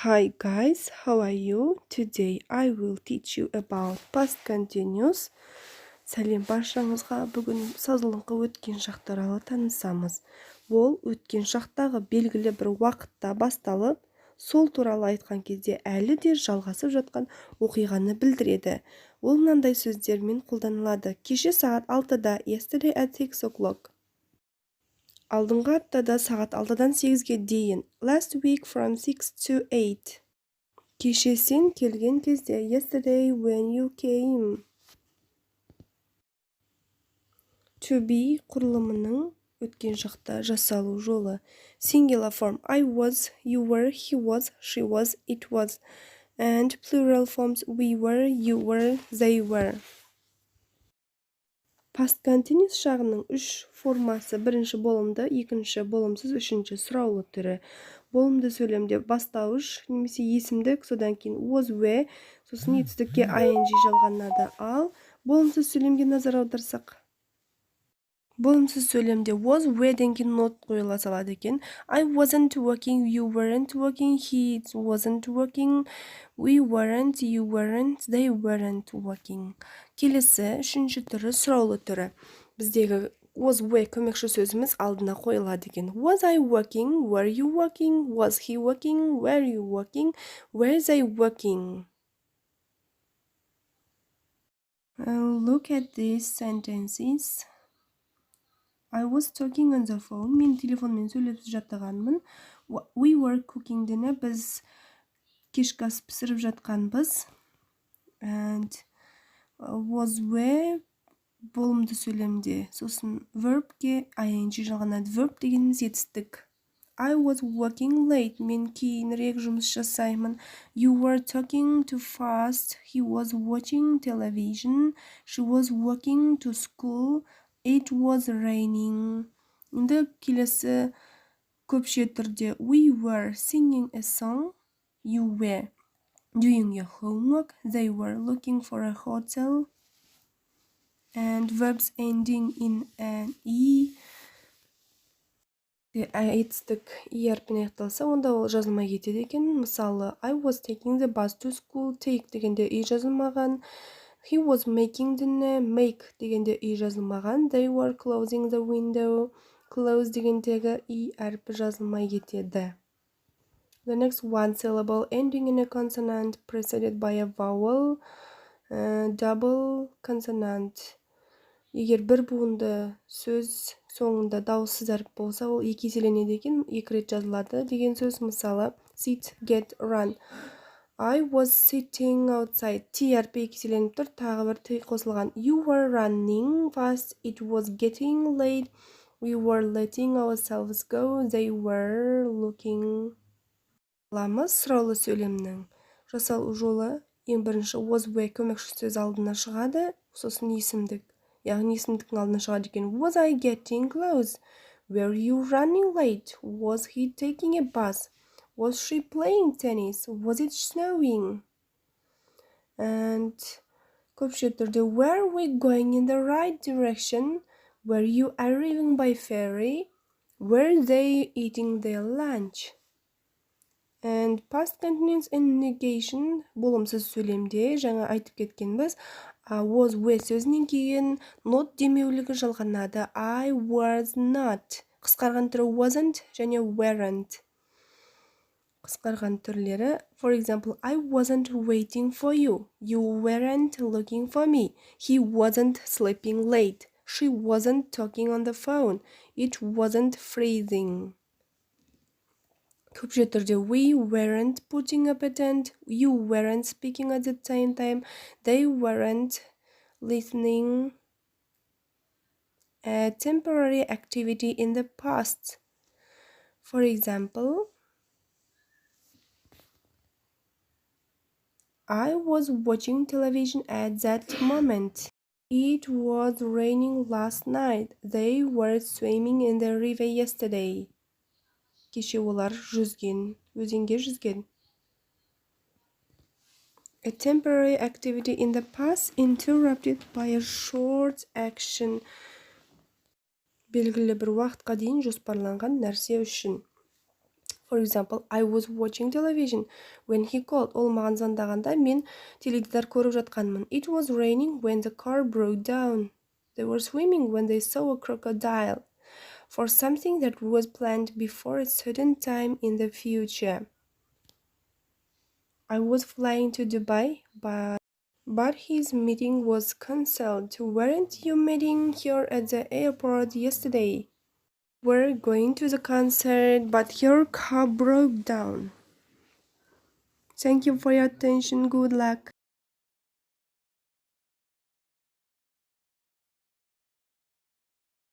Hi guys, how are you? Today I will teach you about past continuous. Сәлем баршаңызға. Бүгін созылыңқы өткен шақ туралы танысамыз. Ол өткен шақтағы белгілі бір уақытта басталып, сол туралы айтқан кезде әлі де жалғасып жатқан оқиғаны білдіреді. Ол мынандай сөздермен қолданылады. Кеше сағат 6-да, yesterday at 6 o'clock. Алдыңғы аптада сағат 6-дан 8-ге дейін. Last week from 6 to 8. Кеше сен келген кезде. Yesterday when you came. To be құрылымының өткен шақта жасалу жолы. Singular form. I was, you were, he was, she was, it was. And plural forms. We were, you were, they were. Past continuous шағының үш формасы. Бірінші болымды, екінші болымсыз, үшінші сұраулы түрі. Болымды сөйлемде бастауыш немесе есімдік, содан кейін was, were, сосын етістікке ing жалғанады. Ал болымсыз сөйлемге назар аударсақ. Болымсыз сөйлемде was, were-ден кейін not қойыла салады екен. I wasn't working, you weren't working, he wasn't working, we weren't, you weren't, they weren't working. Келесі үшінші түрі сұраулы түрі. Біздегі was, were көмекші сөзіміз алдына қойылады екен. Was I working? Were you working? Was he working? Were you working? Were they working? Look at these sentences. I was talking on the phone. Мен телефонмен сөйлеп жатқанмын. We were cooking dinner. Біз кешкі ас пісіріп жатқанбыз. And was, were болымды сөйлемде. Сосын verbке ing жалғанады. Verb дегеніміз етістік. I was working late. Мен кейінірек жұмыс жасаймын. You were talking too fast. He was watching television. She was walking to school. It was raining. Енді келесі көпше түрде. We were singing a song. You were doing your homework. They were looking for a hotel. And verbs ending in an e. Етістік ерпен аяқталса, онда ол жазылмай кетеді екен. Мысалы, I was taking the bus to school. Take дегенде и жазылмаған. He was making dinner. Make дегенде и жазылмаған. They were closing the window. Close дегендегі и әрпі жазылмай кетеді. The next one syllable ending in a consonant preceded by a vowel. Double consonant. Егер бір буынды сөз соңында дауыссыз әріп болса, ол екі еселенеді екен, екі рет жазылады деген сөз. Мысалы, sit, get, run. I was sitting outside. T әрпі екі еселеніп тұр, тағы бір T қосылған. You were running fast. It was getting late. We were letting ourselves go. They were looking. Аламыз сұраулы сөйлемнің жасалу жолы. Ең бірінші was, were көмекші сөз алдына шығады, сосын есімдік. Яғни есімдіктің алдына шығады екен. Was I getting close? Were you running late? Was he taking a bus? Was she playing tennis? Was it snowing? And көпше түрде were we going in the right direction? Were you arriving by ferry? Were they eating their lunch? And past continuous and negation болымсыз сөйлемде жаңа айтып кеткенбіз. Was, were сөзінен кейін not демеулігі жалғанады. I was not. Қысқарған түрі wasn't және weren't. Қысқарған түрлері. For example, I wasn't waiting for you. You weren't looking for me. He wasn't sleeping late. She wasn't talking on the phone. It wasn't freezing. Көпше түрде we weren't putting up a tent. You weren't speaking at the same time. They weren't listening. A temporary activity in the past. For example, I was watching television at that moment. It was raining last night. They were swimming in the river yesterday. Кеше олар жүзген, өзенге жүзген. A temporary activity in the past interrupted by a short action. Белгілі бір уақытқа дейін жоспарланған нәрсе үшін. For example, I was watching television when he called. Ол маған звондағанда мен теледидар көріп жатқанмын. It was raining when the car broke down. They were swimming when they saw a crocodile. For something that was planned before a certain time in the future. I was flying to Dubai, but his meeting was cancelled. Weren't you meeting here at the airport yesterday? We're going to the concert, but your car broke down. Thank you for your attention. Good luck.